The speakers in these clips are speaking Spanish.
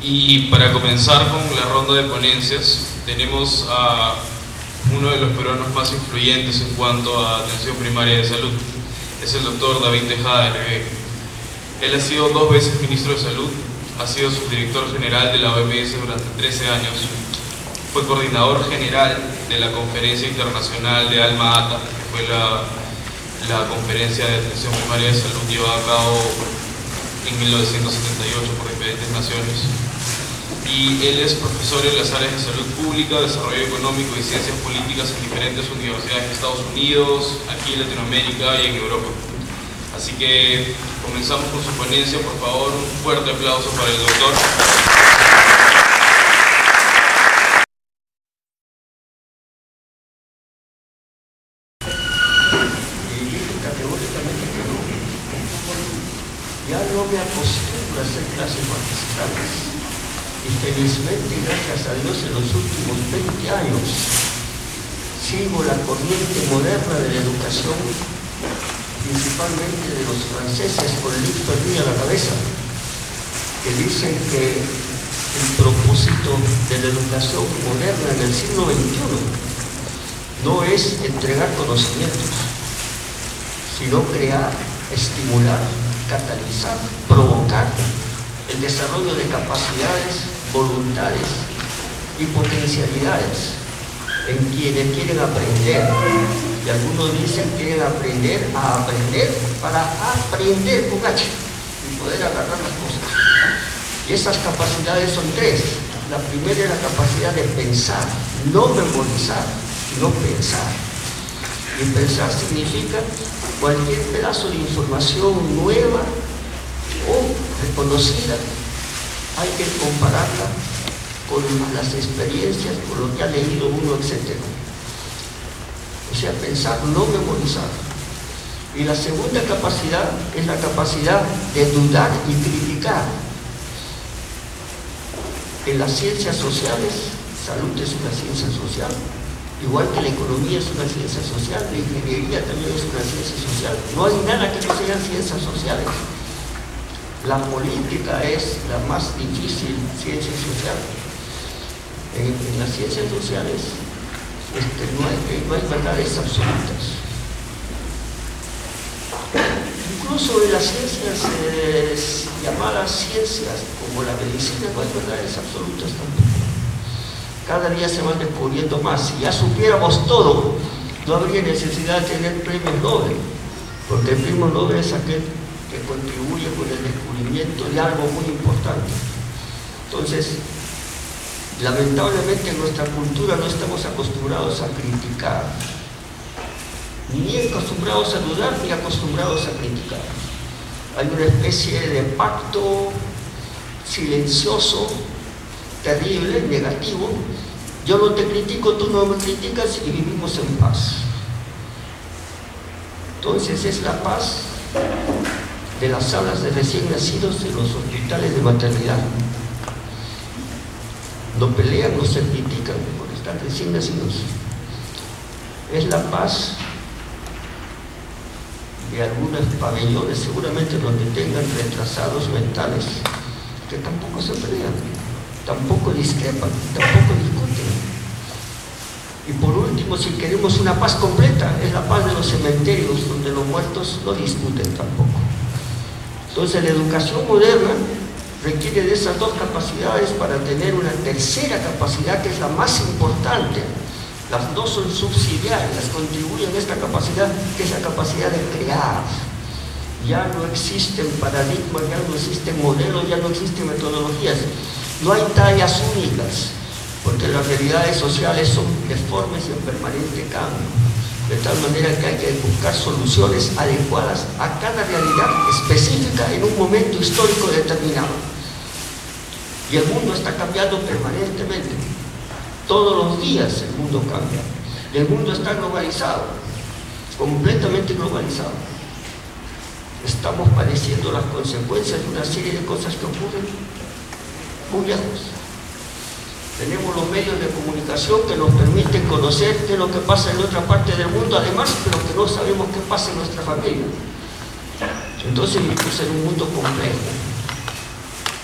Y para comenzar con la ronda de ponencias, tenemos a uno de los peruanos más influyentes en cuanto a atención primaria de salud. Es el doctor David Tejada de Regué. Él ha sido 2 veces ministro de Salud, ha sido subdirector general de la OMS durante 13 años, fue coordinador general de la Conferencia Internacional de Alma-Ata, que fue la conferencia de atención primaria de salud llevada a cabo en 1978 por diferentes naciones. Y él es profesor en las áreas de salud pública, desarrollo económico y ciencias políticas en diferentes universidades de Estados Unidos, aquí en Latinoamérica y en Europa. Así que comenzamos con su ponencia. Por favor, un fuerte aplauso para el doctor. Ya no me acostumbro a hacer clases magistrales y felizmente, gracias a Dios, en los últimos 20 años sigo la corriente moderna de la educación, principalmente de los franceses con Luc Ferry a la cabeza, que dicen que el propósito de la educación moderna en el siglo XXI no es entregar conocimientos, sino crear, estimular, catalizar, provocar el desarrollo de capacidades, voluntades y potencialidades en quienes quieren aprender. Y algunos dicen que quieren aprender a aprender para aprender con H y poder agarrar las cosas. Y esas capacidades son 3. La primera es la capacidad de pensar, no memorizar, sino pensar. Y pensar significa cualquier pedazo de información nueva o reconocida, hay que compararla con las experiencias, con lo que ha leído uno, etc. O sea, pensar, no memorizar. Y la segunda capacidad es la capacidad de dudar y criticar. En las ciencias sociales, salud es una ciencia social, igual que la economía es una ciencia social, la ingeniería también es una ciencia social. No hay nada que no sean ciencias sociales. La política es la más difícil ciencia social. En las ciencias sociales no hay verdades absolutas. Incluso en las ciencias llamadas ciencias, como la medicina, no hay verdades absolutas tampoco. Cada día se van descubriendo más. Si ya supiéramos todo, no habría necesidad de tener premios Nobel, porque el premio Nobel es aquel que contribuye con el descubrimiento de algo muy importante. Entonces, lamentablemente en nuestra cultura no estamos acostumbrados a criticar, ni acostumbrados a dudar, ni acostumbrados a criticar. Hay una especie de pacto silencioso, terrible, negativo. Yo no te critico, tú no me criticas y vivimos en paz. Entonces es la paz de las salas de recién nacidos en los hospitales de maternidad. No pelean, no se critican porque están recién nacidos. Es la paz de algunos pabellones, seguramente donde tengan retrasados mentales, que tampoco se pelean, tampoco discrepan, tampoco discuten. Y por último, si queremos una paz completa, es la paz de los cementerios, donde los muertos no discuten tampoco. Entonces la educación moderna requiere de esas 2 capacidades para tener una tercera capacidad que es la más importante. Las 2 son subsidiarias, contribuyen a esta capacidad, que es la capacidad de crear. Ya no existen paradigmas, ya no existen modelos, ya no existen metodologías. No hay tallas únicas, porque las realidades sociales son deformes y en permanente cambio. De tal manera que hay que buscar soluciones adecuadas a cada realidad específica en un momento histórico determinado. Y el mundo está cambiando permanentemente. Todos los días el mundo cambia. Y el mundo está globalizado, completamente globalizado. Estamos padeciendo las consecuencias de una serie de cosas que ocurren muy lejos. Tenemos los medios de comunicación que nos permiten conocer qué es lo que pasa en otra parte del mundo, además, pero que no sabemos qué pasa en nuestra familia. Entonces vivimos en un mundo complejo.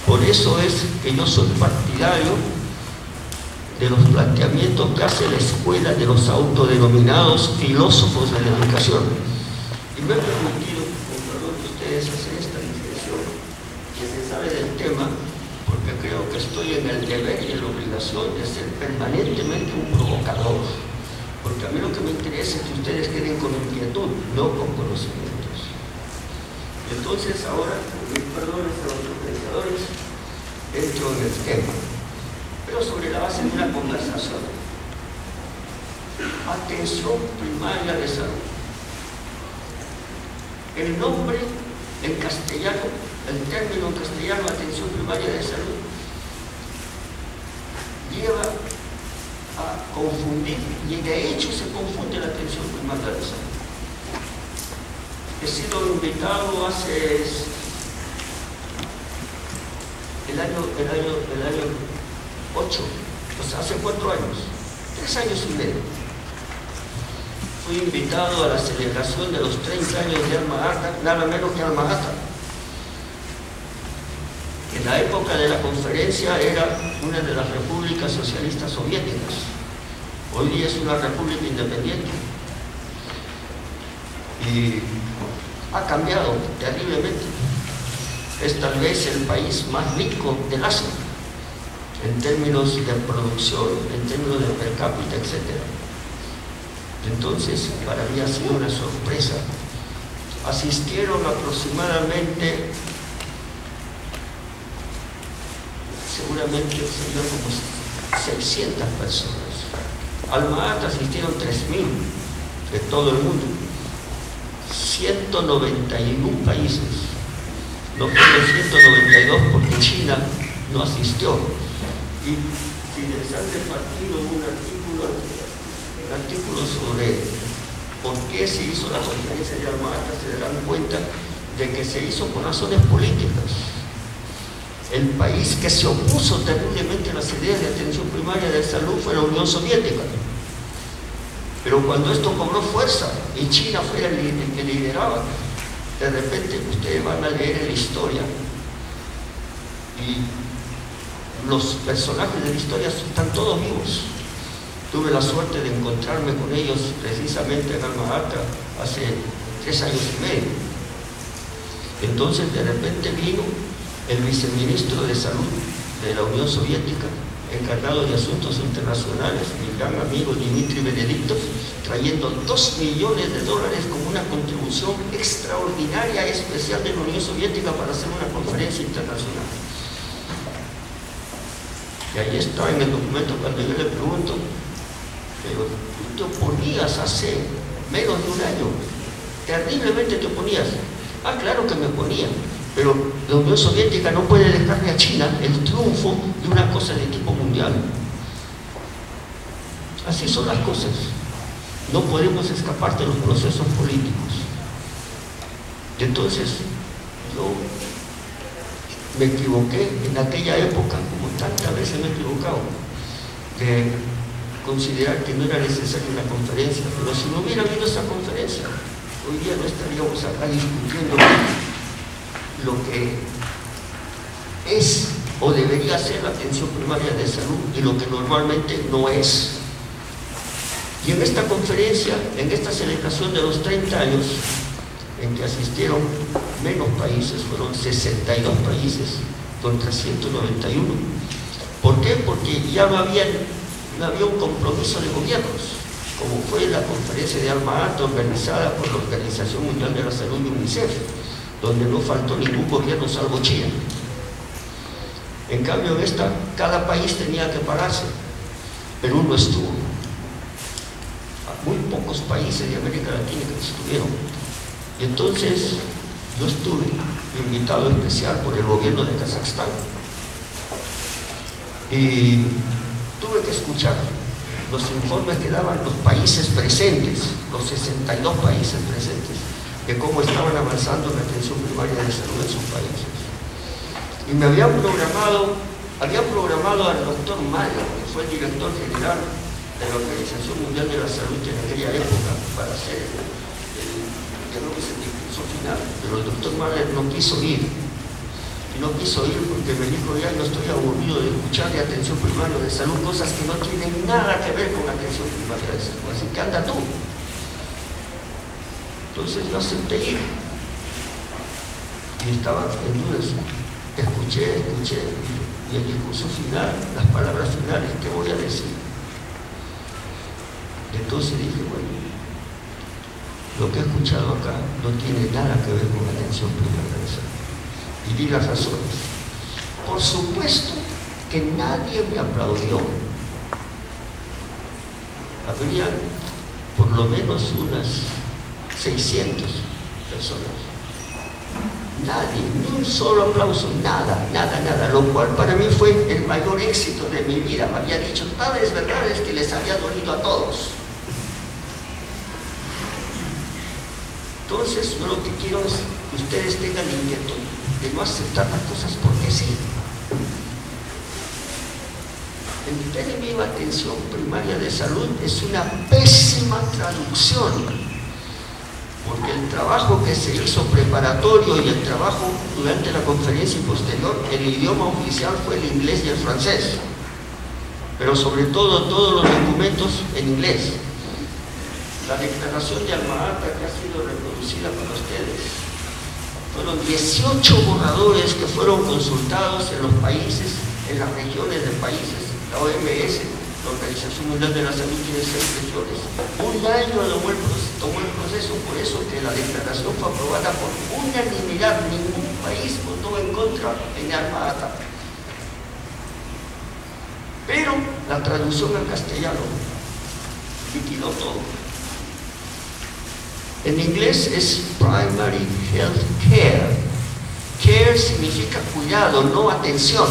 Por eso es que yo soy partidario de los planteamientos que hace la escuela de los autodenominados filósofos de la educación. Y me he permitido, con perdón de ustedes, hacer esta distinción que se sabe del tema, porque creo que estoy en el deber y en la obligación de ser permanentemente un provocador. Porque a mí lo que me interesa es que ustedes queden con inquietud, no con conocimientos. Entonces ahora, con mis perdones a los organizadores, entro en el tema, pero sobre la base de una conversación. Atención primaria de salud. El nombre en castellano, el término en castellano, atención primaria de salud, lleva a confundir, y de hecho se confunde la atención primaria de salud. He sido invitado hace el año 8, o sea, hace 4 años, 3 años y medio. Fui invitado a la celebración de los 30 años de Alma Ata, nada menos que Alma Ata. En la época de la conferencia era una de las repúblicas socialistas soviéticas. Hoy día es una república independiente. Y ha cambiado terriblemente. Es tal vez el país más rico del Asia, en términos de producción, en términos de per cápita, etc. Entonces, para mí ha sido una sorpresa. Asistieron aproximadamente, seguramente serían como 600 personas. Alma Ata asistieron 3.000 de todo el mundo. 191 países. No fueron 192 porque China no asistió. Y si les han repartido un artículo sobre por qué se hizo la conferencia de Alma Ata, se darán cuenta de que se hizo por razones políticas. El país que se opuso terriblemente a las ideas de atención primaria de salud fue la Unión Soviética. Pero cuando esto cobró fuerza y China fue el que lideraba, de repente ustedes van a leer en la historia y los personajes de la historia están todos vivos. Tuve la suerte de encontrarme con ellos precisamente en Alma Ata hace 3 años y medio. Entonces de repente vino el viceministro de Salud de la Unión Soviética, encargado de asuntos internacionales, mi gran amigo Dmitry Benediktov, trayendo $2 millones como una contribución extraordinaria especial de la Unión Soviética para hacer una conferencia internacional. Y ahí está en el documento cuando yo le pregunto, pero tú te oponías hace menos de un año, terriblemente te oponías. Ah, claro que me oponía, pero la Unión Soviética no puede dejarle a China el triunfo de una cosa de tipo mundial. Así son las cosas. No podemos escapar de los procesos políticos. Entonces, yo me equivoqué en aquella época, como tantas veces me he equivocado, de considerar que no era necesaria una conferencia. Pero si no hubiera habido esa conferencia, hoy día no estaríamos acá discutiendo lo que es o debería ser la atención primaria de salud y lo que normalmente no es. Y en esta conferencia, en esta celebración de los 30 años, en que asistieron menos países, fueron 62 países contra 191. ¿Por qué? Porque ya no había un compromiso de gobiernos, como fue la conferencia de Alma Ata organizada por la Organización Mundial de la Salud y UNICEF, donde no faltó ningún gobierno salvo China. En cambio, en esta, cada país tenía que pararse. Perú no estuvo. Muy pocos países de América Latina que estuvieron. Y entonces, yo estuve invitado especial por el gobierno de Kazajstán. Y tuve que escuchar los informes que daban los países presentes, los 62 países presentes, de cómo estaban avanzando en la atención primaria de salud en sus países. Y me habían programado al doctor Mayo, que fue el director general de la Organización Mundial de la Salud en aquella época, para hacer el discurso final, pero el doctor Mahler no quiso ir. y no quiso ir porque me dijo, ya no estoy aburrido de escuchar de atención primaria de salud, cosas que no tienen nada que ver con atención primaria de salud, así que anda tú. Entonces yo acepté ir y estaba en dudas. Escuché y el discurso final, las palabras finales, ¿qué voy a decir? Entonces dije, bueno, lo que he escuchado acá no tiene nada que ver con atención primaria de salud. Y di las razones. Por supuesto que nadie me aplaudió. Habrían por lo menos unas 600 personas. Nadie, ni un solo aplauso, nada, lo cual para mí fue el mayor éxito de mi vida. Me había dicho tales verdades que les había dolido a todos. Entonces, yo lo que quiero es que ustedes tengan inquietud de no aceptar las cosas porque sí. El término atención primaria de salud es una pésima traducción, porque el trabajo que se hizo preparatorio y el trabajo durante la conferencia y posterior, el idioma oficial fue el inglés y el francés, pero sobre todo todos los documentos en inglés. La declaración de Alma-Ata que ha sido reproducida para ustedes, fueron 18 borradores que fueron consultados en los países, en las regiones de países. La OMS, la Organización Mundial de la Salud, tiene 6 regiones. Un año tomó el proceso, por eso que la declaración fue aprobada por unanimidad. Ningún país votó en contra en Alma-Ata. Pero la traducción al castellano liquidó todo. En inglés es Primary Health Care. Care significa cuidado, no atención.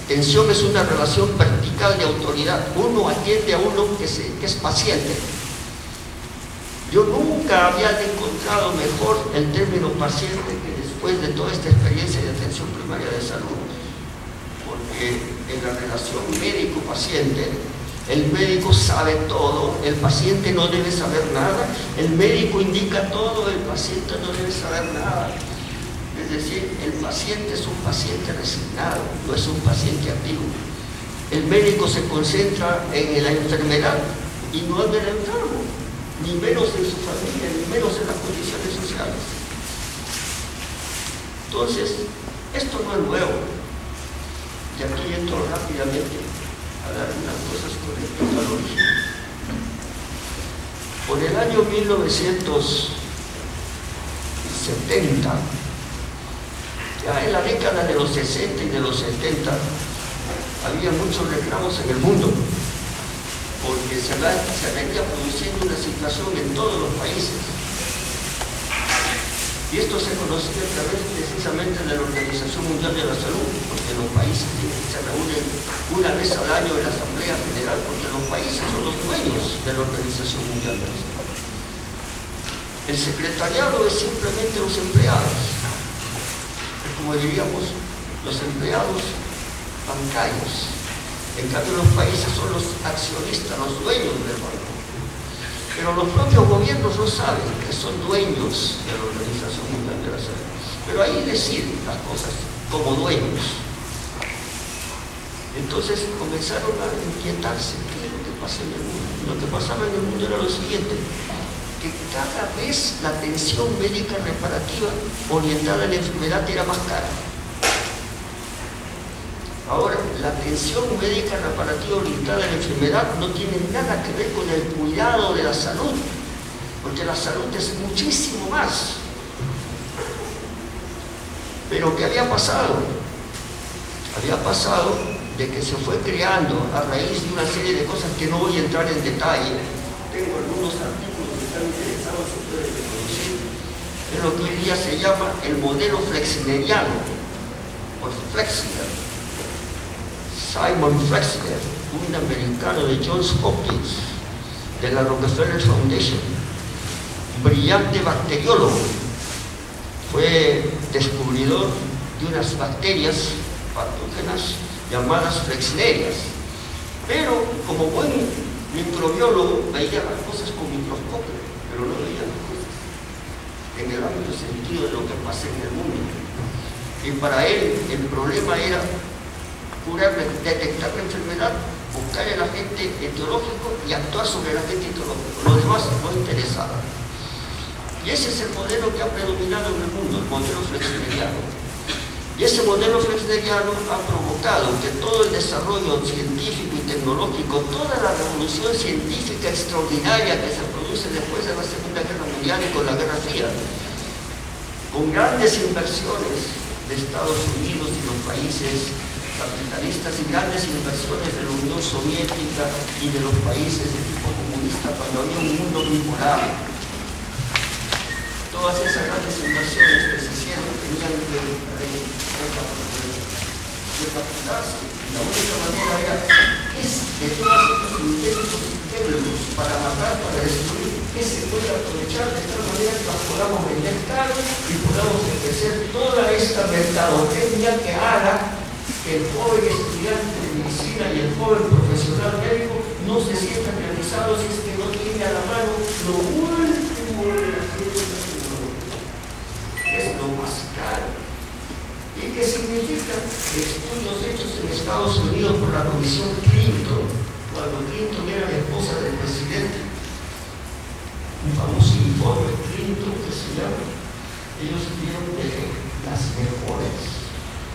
Atención es una relación vertical de autoridad. Uno atiende a uno que es paciente. Yo nunca había encontrado mejor el término paciente que después de toda esta experiencia de atención primaria de salud. Porque en la relación médico-paciente, el médico sabe todo, el paciente no debe saber nada, el médico indica todo, el paciente no debe saber nada. Es decir, el paciente es un paciente resignado, no es un paciente activo. El médico se concentra en la enfermedad y no en el enfermo, ni menos en su familia, ni menos en las condiciones sociales. Entonces, esto no es nuevo. Y aquí entro rápidamente a dar unas cosas con respecto al origen. Por el año 1970, ya en la década de los 60 y de los 70, había muchos reclamos en el mundo, porque se venía produciendo una situación en todos los países. Y esto se conocía a través precisamente de la Organización Mundial de la Salud, porque los países se reúnen una vez al año en la Asamblea General, porque los países son los dueños de la Organización Mundial de la Salud. El secretariado es simplemente los empleados, es como diríamos los empleados bancarios. En cambio los países son los accionistas, los dueños del banco. Pero los propios gobiernos no saben que son dueños de la Organización Mundial de la Salud. Pero ahí deciden las cosas como dueños. Entonces comenzaron a inquietarse. ¿Qué es lo que pasa en el mundo? Lo que pasaba en el mundo era lo siguiente, que cada vez la atención médica reparativa orientada a la enfermedad era más cara. Ahora, la atención médica reparativa orientada a la enfermedad no tiene nada que ver con el cuidado de la salud, porque la salud es muchísimo más. Pero ¿qué había pasado? Había pasado de que se fue creando a raíz de una serie de cosas que no voy a entrar en detalle. Tengo algunos artículos que están interesados en ustedes de conocer. Es lo que hoy día se llama el modelo flexneriano, o Flexner. Simon Flexner, un americano de Johns Hopkins, de la Rockefeller Foundation, brillante bacteriólogo, fue descubridor de unas bacterias patógenas llamadas flexnerias, pero como buen microbiólogo veía las cosas con microscopio, pero no veía las cosas en el amplio sentido de lo que pasa en el mundo. Y para él el problema era curar, detectar la enfermedad, buscar el agente etiológico y actuar sobre el agente etiológico. Lo demás no interesaba. Y ese es el modelo que ha predominado en el mundo, el modelo flexneriano. Y ese modelo flexneriano ha provocado que todo el desarrollo científico y tecnológico, toda la revolución científica extraordinaria que se produce después de la Segunda Guerra Mundial y con la Guerra Fría, con grandes inversiones de Estados Unidos y los países capitalistas y grandes inversiones de la Unión Soviética y de los países de tipo comunista cuando había un mundo bipolar. Todas esas grandes inversiones que se hicieron tenían que recapitarse. La única manera era de todos estos intentos internos para matar, para destruir, que se puede aprovechar de tal manera que las podamos vender caro y podamos enriquecer toda esta mercadotecnia que haga que el joven estudiante de medicina y el joven profesional médico no se sientan realizados si es que no tiene a la mano lo último de la ciencia tecnológica. Es lo más caro. ¿Y qué significa? Estudios hechos en Estados Unidos por la Comisión Clinton, cuando Clinton era la esposa del presidente, un famoso informe Clinton que se llama, ellos vieron de las mejores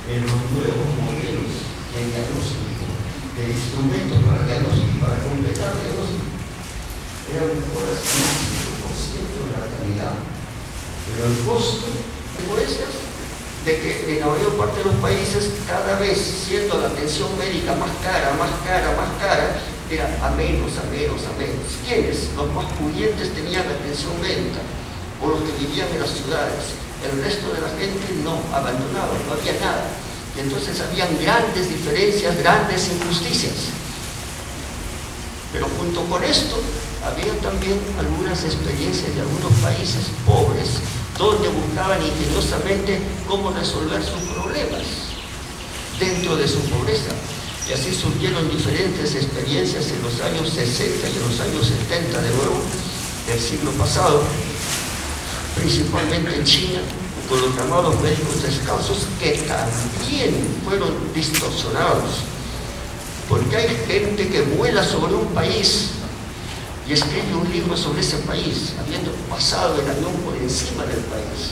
en los nuevos modelos de diagnóstico, de instrumentos para diagnóstico, para completar diagnóstico, eran mejoras en un 5% de la calidad. Pero el costo de muestras de que en la mayor parte de los países, cada vez siendo la atención médica más cara, era a menos. ¿Quiénes? Los más pudientes tenían atención médica, o los que vivían en las ciudades. El resto de la gente no, abandonaba, no había nada. Y entonces habían grandes diferencias, grandes injusticias. Pero junto con esto, había también algunas experiencias de algunos países pobres, donde buscaban ingeniosamente cómo resolver sus problemas dentro de su pobreza. Y así surgieron diferentes experiencias en los años 60 y en los años 70 de nuevo, del siglo pasado, principalmente en China, con los llamados médicos descalzos, que también fueron distorsionados, porque hay gente que vuela sobre un país y escribe un libro sobre ese país, habiendo pasado el avión por encima del país,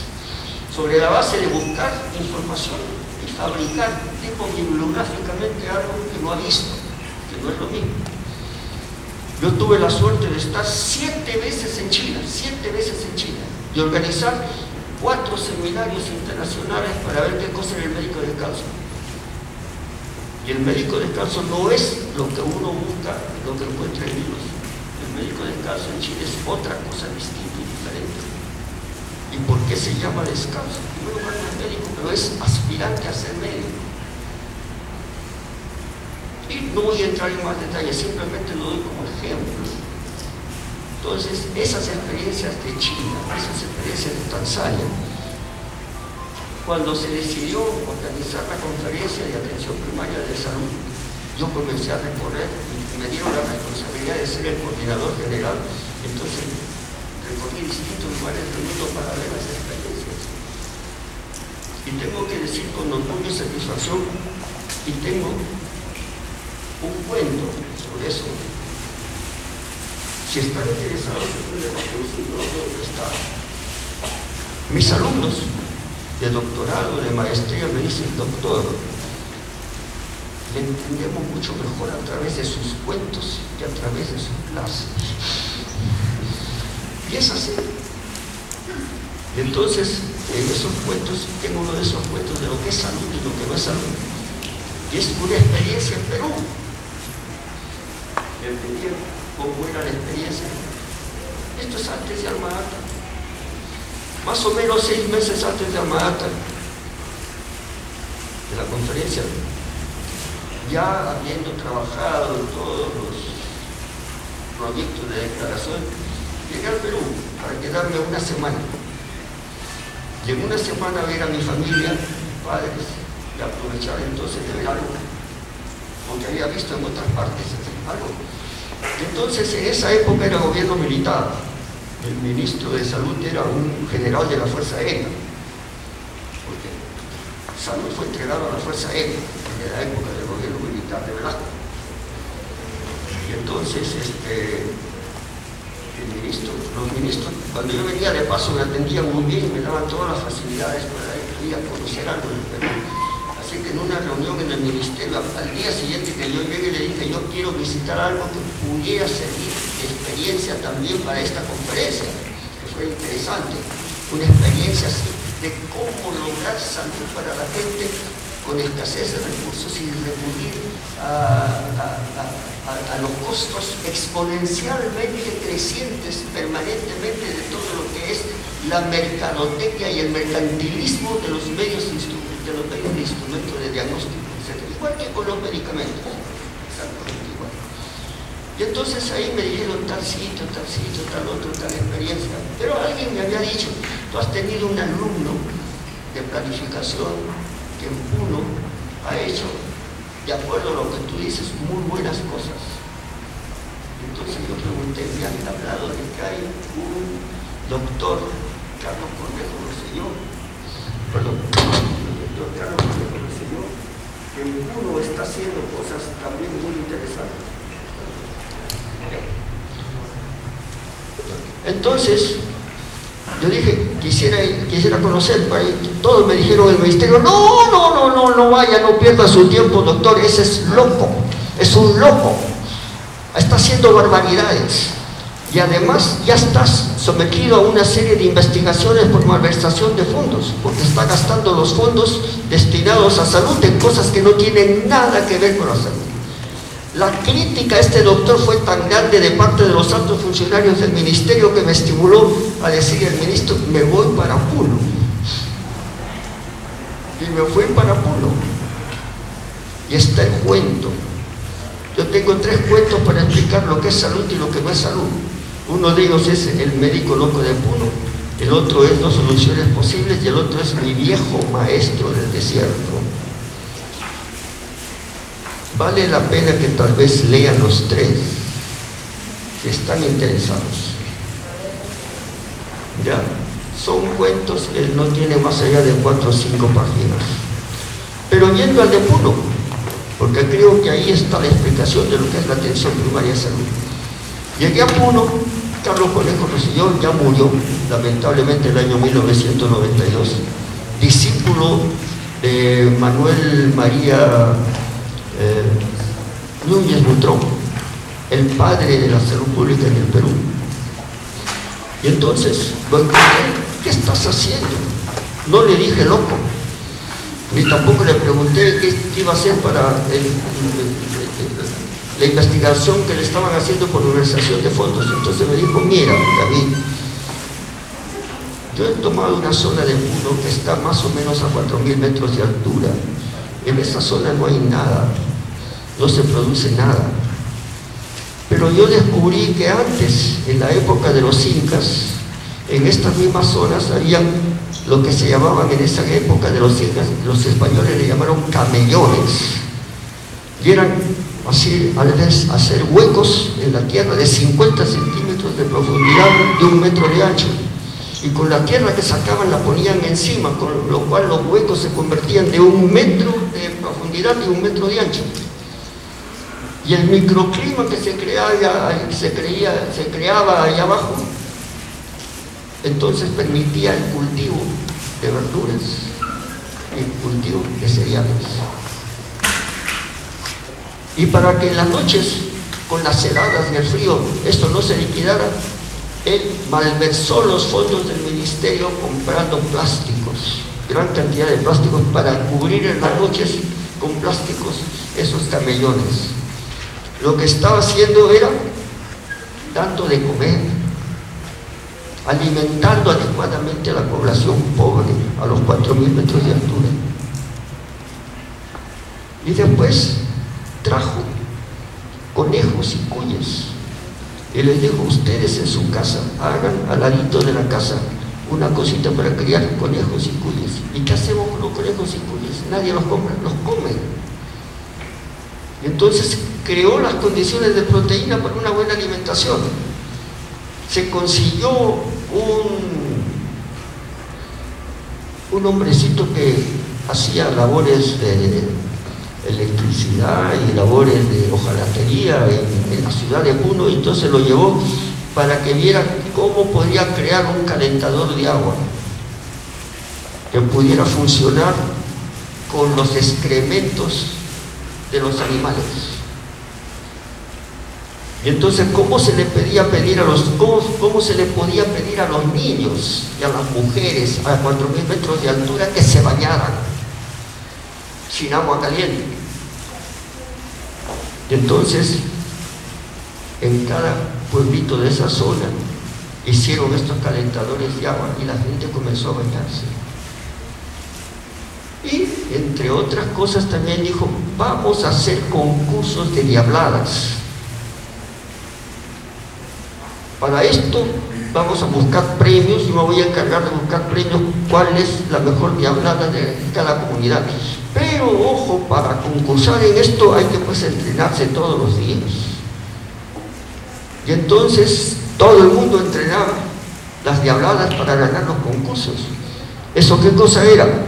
sobre la base de buscar información y fabricar tipo bibliográficamente algo que no ha visto, que no es lo mismo. Yo tuve la suerte de estar 7 veces en China, y organizar 4 seminarios internacionales para ver qué cosa era el médico descalzo. Y el médico descalzo no es lo que uno busca, lo que encuentra en libros. El médico descalzo en Chile es otra cosa distinta y diferente. ¿Y por qué se llama descalzo? Primero no es médico, pero es aspirante a ser médico. Y no voy a entrar en más detalles, simplemente lo doy como ejemplo. Entonces, esas experiencias de China, esas experiencias de Tanzania, cuando se decidió organizar la conferencia de atención primaria de salud, yo comencé a recorrer y me dieron la responsabilidad de ser el coordinador general. Entonces, recorrí distintos lugares del mundo para ver las experiencias. Y tengo que decir con orgullo y satisfacción, y tengo un cuento sobre eso. Si están interesados en el conocimiento donde está. Mis alumnos de doctorado, de maestría, me dicen: doctor, le entendemos mucho mejor a través de sus cuentos que a través de sus clases. Y es así. Entonces, en esos cuentos, tengo uno de esos cuentos de lo que es salud y lo que no es salud. Y es una experiencia en Perú. Entendí cómo era la experiencia. Esto es antes de Alma Ata. Más o menos 6 meses antes de Alma Ata, de la conferencia, ya habiendo trabajado en todos los proyectos de declaración, llegué al Perú para quedarme una semana. Y en una semana ver a mi familia, padres, y aprovechar entonces de ver algo, porque había visto en otras partes algo. Entonces, en esa época era gobierno militar. El ministro de Salud era un general de la Fuerza Aérea. Salud fue entregado a la Fuerza Aérea en la época del gobierno militar de Velasco. Y entonces los ministros, cuando yo venía de paso, me atendían muy bien y me daban todas las facilidades para ir a conocer algo del Perú. Así que en una reunión en el ministerio, al día siguiente que yo llegué, le dije: yo quiero visitar algo que pudiera servir de experiencia también para esta conferencia, que fue interesante, una experiencia así de cómo lograr salud para la gente con escasez de recursos y recurrir a los costos exponencialmente crecientes permanentemente de todo lo que es la mercadotecnia y el mercantilismo de los medios de instrumentos de diagnóstico, etc. Igual que con los medicamentos, exactamente igual. Y entonces ahí me dijeron tal sitio, tal otro, tal experiencia. Pero alguien me había dicho: tú has tenido un alumno de planificación que en Puno ha hecho, de acuerdo a lo que tú dices, muy buenas cosas. Entonces yo pregunté: me han hablado de que hay un doctor, Carlos Cornejo Rosselló, que en Puno está haciendo cosas también muy interesantes. Entonces yo dije: quisiera conocer. Todos me dijeron en el ministerio: no vaya, no pierda su tiempo, doctor, ese es loco, es un loco, está haciendo barbaridades y además ya estás sometido a una serie de investigaciones por malversación de fondos, porque está gastando los fondos destinados a salud en cosas que no tienen nada que ver con la salud. La crítica a este doctor fue tan grande de parte de los altos funcionarios del ministerio que me estimuló a decir al ministro: me voy para Puno. Y me fui para Puno. Y está el cuento. Yo tengo 3 cuentos para explicar lo que es salud y lo que no es salud. Uno de ellos es El médico loco de Puno, el otro es Dos soluciones posibles y el otro es Mi viejo maestro del desierto. Vale la pena que tal vez lean los 3, si están interesados. Ya, son cuentos que no tienen más allá de 4 o 5 páginas. Pero yendo al de Puno, porque creo que ahí está la explicación de lo que es la atención primaria de salud. Llegué a Puno. Carlos Cornejo Rosselló ya murió, lamentablemente, en el año 1992, discípulo de Manuel María Núñez Butrón, el padre de la salud pública en el Perú. Y entonces lo encontré: ¿qué estás haciendo? No le dije loco, ni tampoco le pregunté qué iba a hacer para la investigación que le estaban haciendo por malversación de fondos. Entonces me dijo: mira, David, yo he tomado una zona de Puno que está más o menos a 4.000 metros de altura. En esa zona no hay nada, no se produce nada. Pero yo descubrí que antes, en la época de los incas, en estas mismas zonas había lo que se llamaban en esa época de los incas, los españoles le llamaron camellones. Y eran así, hacer huecos en la tierra de 50 centímetros de profundidad, de 1 metro de ancho. Y con la tierra que sacaban la ponían encima, con lo cual los huecos se convertían de 1 metro de profundidad y 1 metro de ancho. Y el microclima que se creaba allá abajo, entonces permitía el cultivo de verduras y el cultivo de cereales. Y para que en las noches, con las heladas y el frío, esto no se liquidara, él malversó los fondos del ministerio comprando plásticos, gran cantidad de plásticos, para cubrir en las noches con plásticos esos camellones. Lo que estaba haciendo era dando de comer, alimentando adecuadamente a la población pobre a los 4.000 metros de altura. Y después trajo conejos y cuyes y les dijo: ustedes en su casa hagan al ladito de la casa una cosita para criar conejos y cuyes. ¿Y qué hacemos con los conejos y cuyes? Nadie los compra, los comen. Y entonces creó las condiciones de proteína para una buena alimentación. Se consiguió un hombrecito que hacía labores de electricidad y labores de hojalatería en la ciudad de Puno, y entonces lo llevó para que viera cómo podía crear un calentador de agua que pudiera funcionar con los excrementos de los animales. Y entonces, ¿cómo se le podía pedir a los niños y a las mujeres a 4.000 metros de altura que se bañaran sin agua caliente? Y entonces, en cada pueblito de esa zona hicieron estos calentadores de agua y la gente comenzó a bañarse. Y entre otras cosas también dijo: vamos a hacer concursos de diabladas. Para esto vamos a buscar premios, y me voy a encargar de buscar premios, cuál es la mejor diablada de cada comunidad. Pero ojo, para concursar en esto hay que entrenarse todos los días. Y entonces todo el mundo entrenaba las diabladas para ganar los concursos. ¿Eso qué cosa era?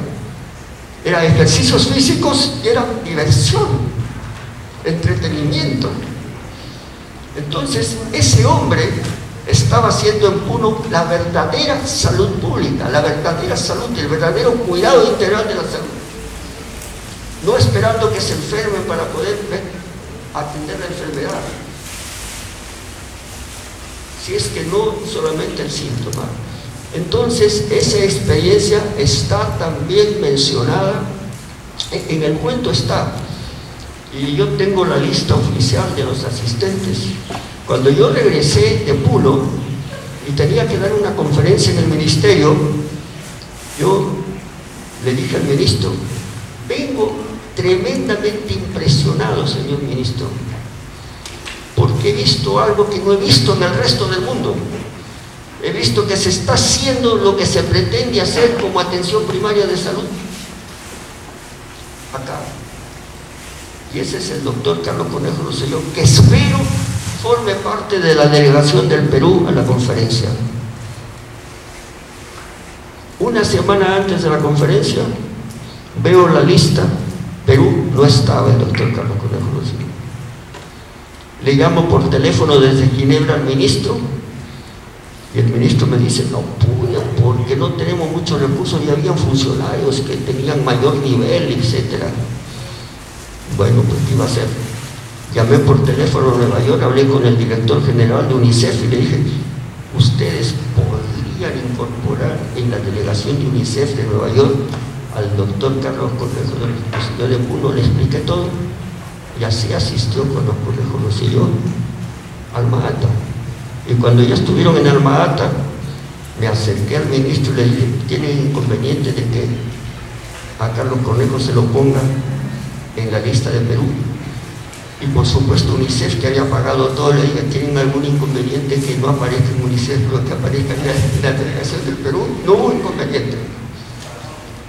Eran ejercicios físicos y era diversión, entretenimiento. Entonces ese hombre estaba haciendo en Puno la verdadera salud pública, la verdadera salud, el verdadero cuidado integral de la salud. No esperando que se enfermen para poder atender la enfermedad. Si es que no solamente el síntoma. Entonces esa experiencia está también mencionada, en el cuento está, y yo tengo la lista oficial de los asistentes. Cuando yo regresé de Puno y tenía que dar una conferencia en el ministerio, yo le dije al ministro: vengo tremendamente impresionado, señor ministro, porque he visto algo que no he visto en el resto del mundo. He visto que se está haciendo lo que se pretende hacer como atención primaria de salud acá. Y ese es el doctor Carlos Conejo Rosselló, que espero forme parte de la delegación del Perú a la conferencia. Una semana antes de la conferencia veo la lista. Perú no estaba el doctor Carlos Conejo Rosselló. Le llamo por teléfono desde Ginebra al ministro, y el ministro me dice: no pude porque no tenemos muchos recursos, y habían funcionarios que tenían mayor nivel, etcétera. Bueno, pues ¿qué iba a hacer? Llamé por teléfono a Nueva York, hablé con el director general de UNICEF y le dije: ustedes podrían incorporar en la delegación de UNICEF de Nueva York al doctor Carlos Conejo Rosselló de Puno. Le expliqué todo, y así asistió Carlos Conejo Rosselló al Alma Ata. Y cuando ya estuvieron en Alma Ata, me acerqué al ministro y le dije: ¿tiene inconveniente de que a Carlos Conejo se lo ponga en la lista de Perú? Y por supuesto UNICEF, que había pagado todo, le dije: ¿tienen algún inconveniente que no aparezca en UNICEF, pero que aparezca en la delegación del Perú? No hubo inconveniente.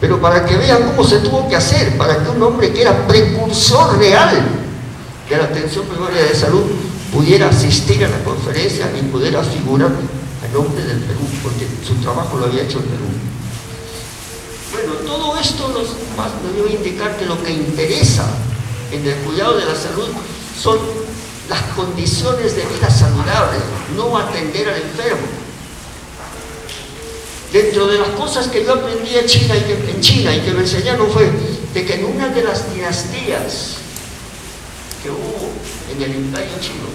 Pero para que vean cómo se tuvo que hacer, para que un hombre que era precursor real de la atención primaria de salud pudiera asistir a la conferencia y pudiera figurar a nombre del Perú, porque su trabajo lo había hecho el Perú. Bueno, todo esto nos debe indicar que lo que interesa en el cuidado de la salud son las condiciones de vida saludable, no atender al enfermo. Dentro de las cosas que yo aprendí en China y que me enseñaron fue de que en una de las dinastías que hubo en el Imperio Chino,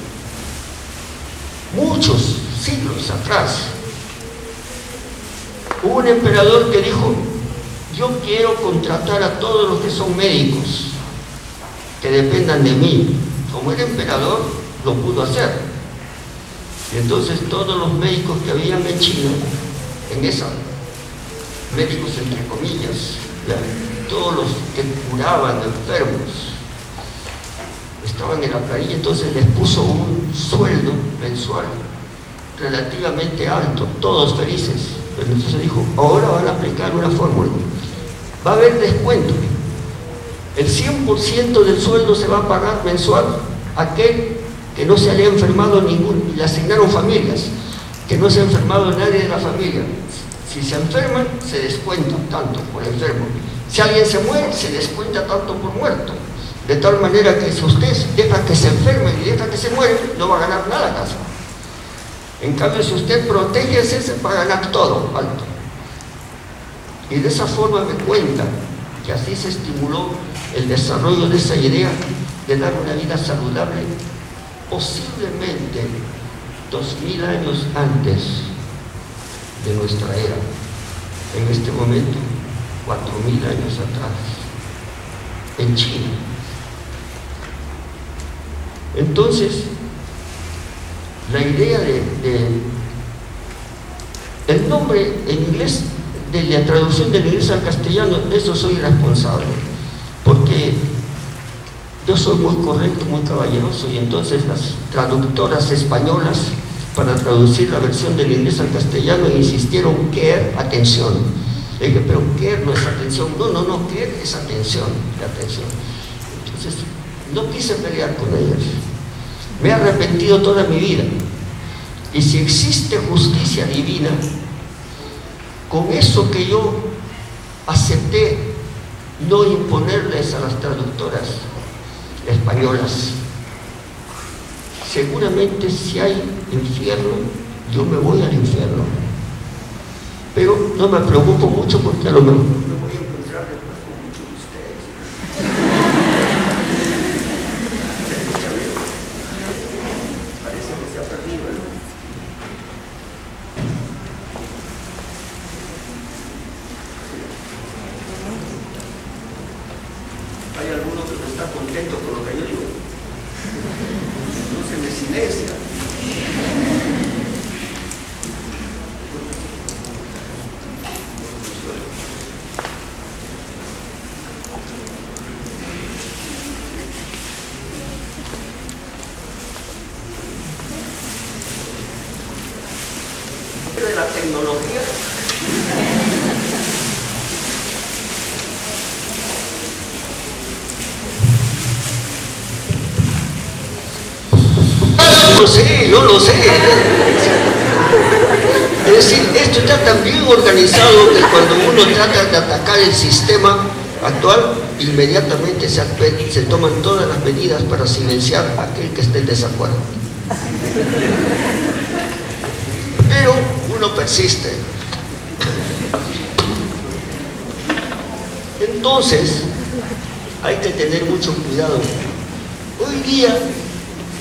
muchos siglos atrás, hubo un emperador que dijo: yo quiero contratar a todos los que son médicos que dependan de mí. Como era emperador, lo pudo hacer. Y entonces todos los médicos que habían en China, médicos entre comillas, todos los que curaban enfermos, estaban en la planilla. Entonces les puso un sueldo mensual relativamente alto, todos felices. Pero entonces dijo: ahora van a aplicar una fórmula, va a haber descuento, el 100% del sueldo se va a pagar mensual a aquel que no se haya enfermado ninguno, y le asignaron familias, que no se ha enfermado nadie de la familia. Si se enferman, se descuenta tanto por enfermo. Si alguien se muere, se descuenta tanto por muerto. De tal manera que si usted deja que se enferme y deja que se muere, no va a ganar nada casi. En cambio, si usted protege ese, se va a ganar todo, alto. Y de esa forma me cuenta que así se estimuló el desarrollo de esa idea de dar una vida saludable, posiblemente 2000 años antes de nuestra era. En este momento, 4000 años atrás, en China. Entonces, la idea el nombre en inglés, de la traducción del inglés al castellano, de eso soy responsable, porque yo soy muy correcto, muy caballeroso, y entonces las traductoras españolas, para traducir la versión del inglés al castellano, insistieron care, atención. Le dije, pero care no es atención. No, care es atención, atención. Entonces, no quise pelear con ellas. Me he arrepentido toda mi vida. Y si existe justicia divina, con eso que yo acepté no imponerles a las traductoras españolas, seguramente si hay infierno, yo me voy al infierno. Pero no me preocupo mucho porque a lo mejor me voy a encontrar después con muchos de ustedes. Parece que se ha perdido, ¿no? ¿Hay alguno que no está contento con lo que yo digo? No se me silencia. De la tecnología. Yo lo sé. Es decir, esto está tan bien organizado que cuando uno trata de atacar el sistema actual, inmediatamente se toman todas las medidas para silenciar a aquel que esté en desacuerdo. Pero uno persiste. Entonces, hay que tener mucho cuidado. Hoy día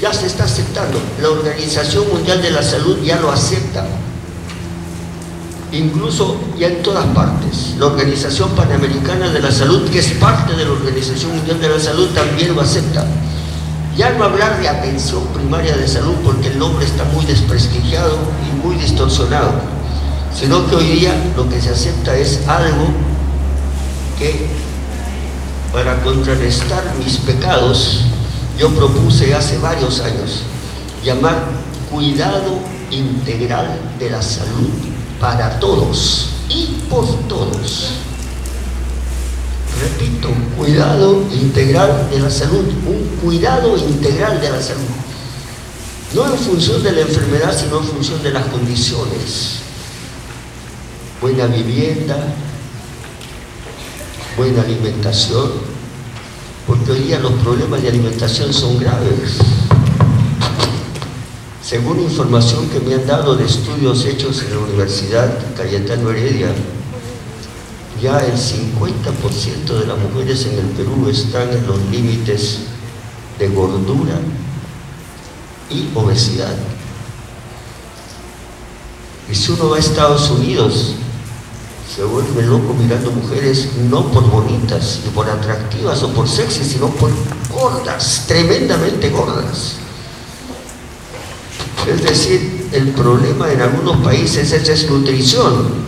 ya se está aceptando. La Organización Mundial de la Salud ya lo acepta. Incluso ya en todas partes. La Organización Panamericana de la Salud, que es parte de la Organización Mundial de la Salud, también lo acepta. Ya no hablar de atención primaria de salud porque el nombre está muy desprestigiado y muy distorsionado, sino que hoy día lo que se acepta es algo que, para contrarrestar mis pecados, yo propuse hace varios años llamar cuidado integral de la salud para todos y por todos. Repito, cuidado integral de la salud, un cuidado integral de la salud. No en función de la enfermedad, sino en función de las condiciones. Buena vivienda, buena alimentación, porque hoy día los problemas de alimentación son graves. Según información que me han dado de estudios hechos en la Universidad Cayetano Heredia, ya el 50% de las mujeres en el Perú están en los límites de gordura y obesidad. Y si uno va a Estados Unidos, se vuelve loco mirando mujeres no por bonitas, ni por atractivas o por sexy, sino por gordas, tremendamente gordas. Es decir, el problema en algunos países es desnutrición,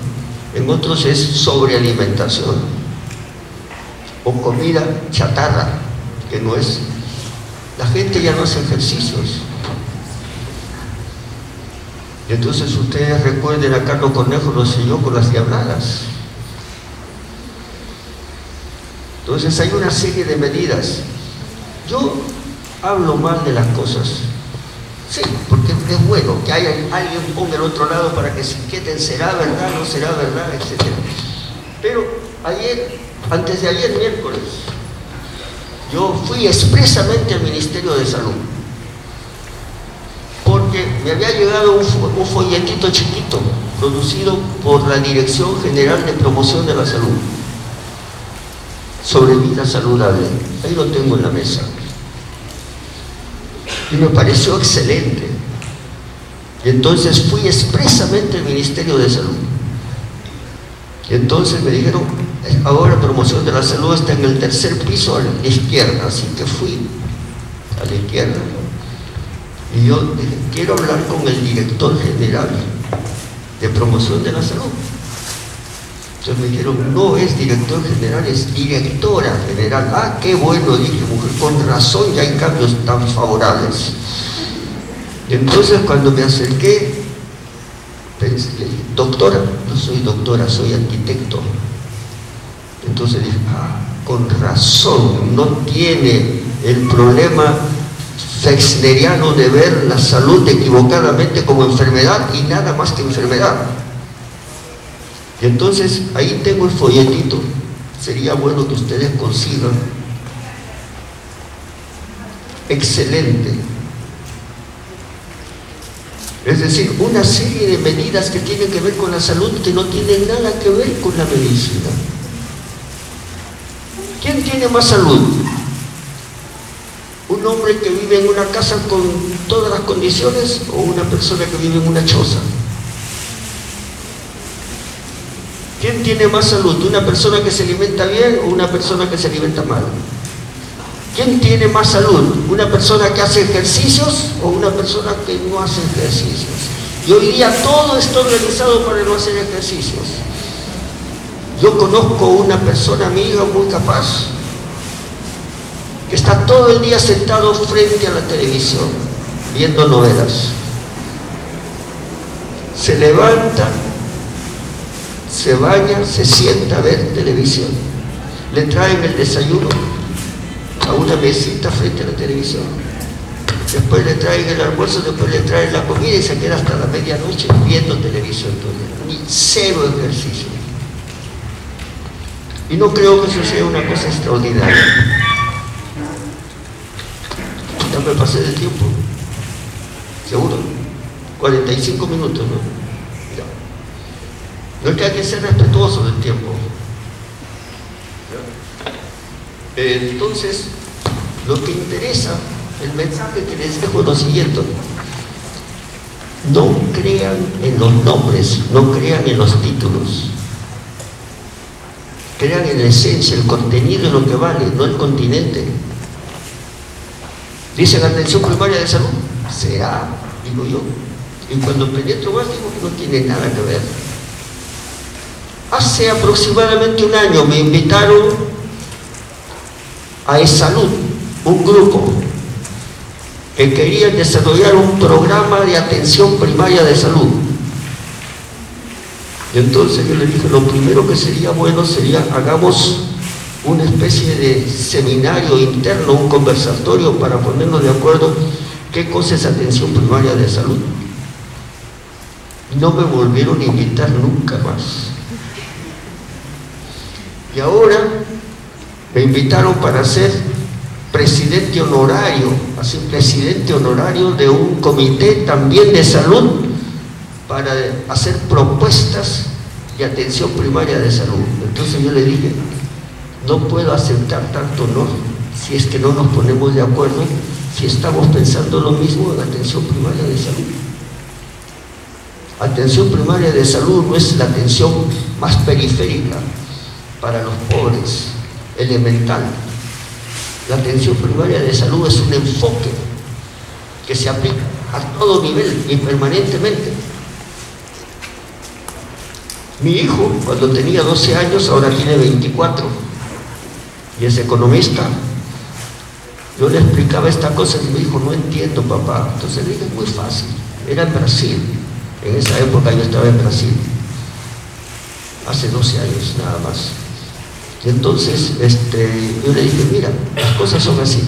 en otros es sobrealimentación o comida chatarra, que no es. La gente ya no hace ejercicios. Y entonces ustedes recuerden a Carlos Cornejo lo selló con las diabladas. Entonces hay una serie de medidas. Yo hablo mal de las cosas, sí, porque es bueno que haya alguien ponga al otro lado para que se inquieten, será verdad, no será verdad, etc. Pero ayer Antes de ayer, miércoles, yo fui expresamente al Ministerio de Salud, porque me había llegado un folletito chiquito, producido por la Dirección General de Promoción de la Salud, sobre vida saludable. Ahí lo tengo en la mesa. Y me pareció excelente. Y entonces fui expresamente al Ministerio de Salud. Y entonces me dijeron, ahora Promoción de la Salud está en el tercer piso a la izquierda, así que fui a la izquierda. Y yo dije, quiero hablar con el director general de Promoción de la Salud. Entonces me dijeron, no es director general, es directora general. Ah, qué bueno, dije, mujer, con razón ya hay cambios tan favorables. Y entonces cuando me acerqué, pensé, le dije, doctora, no soy doctora, soy arquitecto. Entonces dije, ah, con razón, no tiene el problema wexneriano de ver la salud equivocadamente como enfermedad y nada más que enfermedad. Y entonces ahí tengo el folletito, sería bueno que ustedes consigan. Excelente. Es decir, una serie de medidas que tienen que ver con la salud que no tienen nada que ver con la medicina. ¿Quién tiene más salud? ¿Un hombre que vive en una casa con todas las condiciones o una persona que vive en una choza? ¿Quién tiene más salud? ¿Una persona que se alimenta bien o una persona que se alimenta mal? ¿Quién tiene más salud? ¿Una persona que hace ejercicios o una persona que no hace ejercicios? Y hoy día todo está organizado para no hacer ejercicios. Yo conozco una persona amiga muy capaz que está todo el día sentado frente a la televisión viendo novelas. Se levanta, se baña, se sienta a ver televisión. Le traen el desayuno a una mesita frente a la televisión. Después le traen el almuerzo, después le traen la comida y se queda hasta la medianoche viendo televisión todo el día. Ni cero ejercicio. Y no creo que eso sea una cosa extraordinaria. Ya me pasé del tiempo. ¿Seguro? 45 minutos, ¿no? Ya. No es que hay que ser respetuoso del tiempo. Entonces, lo que interesa, el mensaje que les dejo es lo siguiente: no crean en los nombres, no crean en los títulos, crean en la esencia, el contenido es lo que vale, no el continente. Dicen atención primaria de salud, será, digo yo, y cuando penetro más digo que no tiene nada que ver. Hace aproximadamente un año me invitaron a eSalud, un grupo que quería desarrollar un programa de atención primaria de salud. Y entonces yo le dije, lo primero que sería bueno sería, hagamos una especie de seminario interno, un conversatorio para ponernos de acuerdo qué cosa es atención primaria de salud. No me volvieron a invitar nunca más. Y ahora me invitaron para ser presidente honorario, así presidente honorario de un comité también de salud para hacer propuestas de atención primaria de salud. Entonces yo le dije, no puedo aceptar tanto honor si es que no nos ponemos de acuerdo, si estamos pensando lo mismo en atención primaria de salud. Atención primaria de salud no es la atención más periférica para los pobres, elemental. La atención primaria de salud es un enfoque que se aplica a todo nivel y permanentemente. Mi hijo, cuando tenía 12 años, ahora tiene 24 y es economista. Yo le explicaba esta cosa y me dijo, no entiendo, papá. Entonces le dije, es muy fácil, era en Brasil. En esa época yo estaba en Brasil, hace 12 años nada más. Y entonces yo le dije, mira, las cosas son así.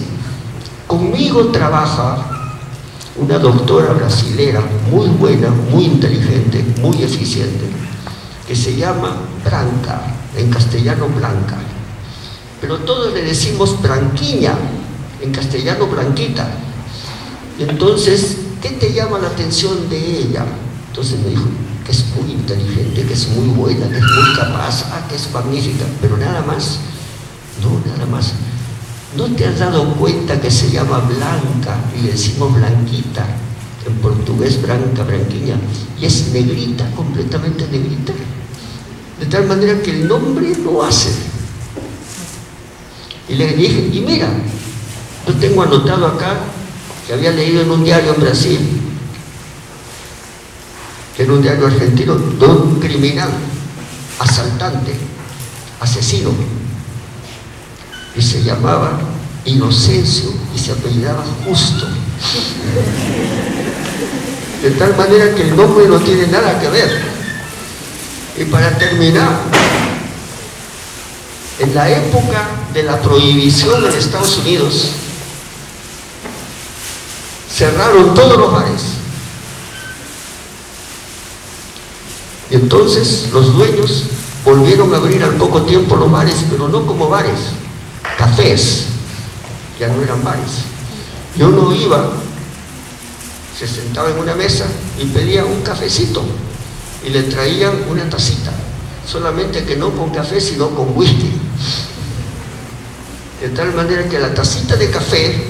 Conmigo trabaja una doctora brasilera muy buena, muy inteligente, muy eficiente, que se llama Branca, en castellano Blanca. pero todos le decimos Branquiña, en castellano Blanquita. Y entonces, ¿qué te llama la atención de ella? Entonces me dijo que es muy inteligente, que es muy buena, que es muy capaz, que es magnífica, pero nada más. No, nada más. ¿No te has dado cuenta que se llama Blanca y le decimos Blanquita? En portugués Branca, Branquiña, y es negrita, completamente negrita. De tal manera que el nombre lo hace. Y le dije, y mira, yo tengo anotado acá que había leído en un diario en Brasil, que era un diario argentino, de un criminal, asaltante, asesino, y se llamaba Inocencio y se apellidaba Justo. De tal manera que el nombre no tiene nada que ver. Y para terminar, en la época de la prohibición en Estados Unidos, cerraron todos los bares. Y entonces los dueños volvieron a abrir al poco tiempo los bares, pero no como bares, cafés, ya no eran bares. Y uno iba, se sentaba en una mesa y pedía un cafecito y le traían una tacita, solamente que no con café sino con whisky, de tal manera que la tacita de café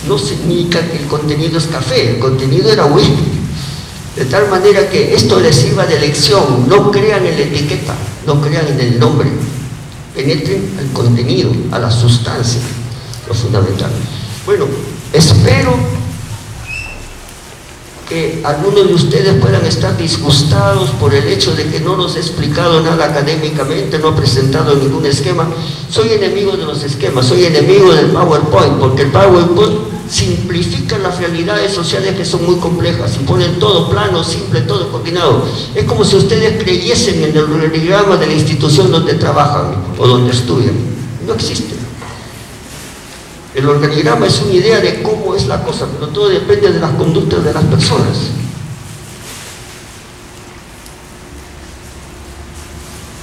no significa que el contenido es café, el contenido era whisky, de tal manera que esto les sirva de lección. No crean en la etiqueta, no crean en el nombre, penetren al contenido, a la sustancia, lo fundamental. Bueno, espero que algunos de ustedes puedan estar disgustados por el hecho de que no nos he explicado nada académicamente, no he presentado ningún esquema. Soy enemigo de los esquemas, soy enemigo del PowerPoint, porque el PowerPoint simplifica las realidades sociales que son muy complejas y ponen todo plano, simple, todo coordinado. Es como si ustedes creyesen en el organigrama de la institución donde trabajan o donde estudian. No existe. El organigrama es una idea de cómo es la cosa, pero todo depende de las conductas de las personas.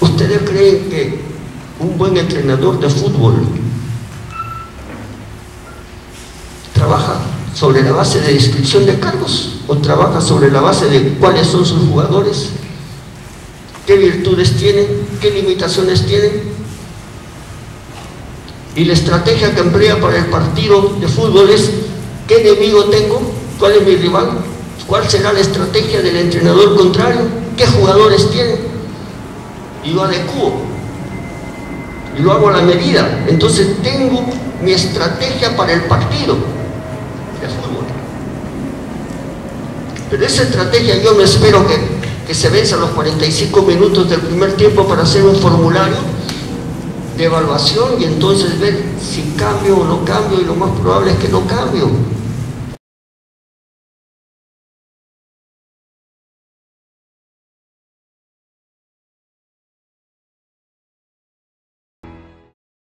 ¿Ustedes creen que un buen entrenador de fútbol trabaja sobre la base de descripción de cargos o trabaja sobre la base de cuáles son sus jugadores, qué virtudes tienen, qué limitaciones tienen? Y la estrategia que emplea para el partido de fútbol es: ¿qué enemigo tengo? ¿Cuál es mi rival? ¿Cuál será la estrategia del entrenador contrario? ¿Qué jugadores tiene? Y lo adecuo y lo hago a la medida. Entonces tengo mi estrategia para el partido de fútbol. Pero esa estrategia yo no espero que se venza los 45 minutos del primer tiempo para hacer un formulario de evaluación y entonces ver si cambio o no cambio, y lo más probable es que no cambio.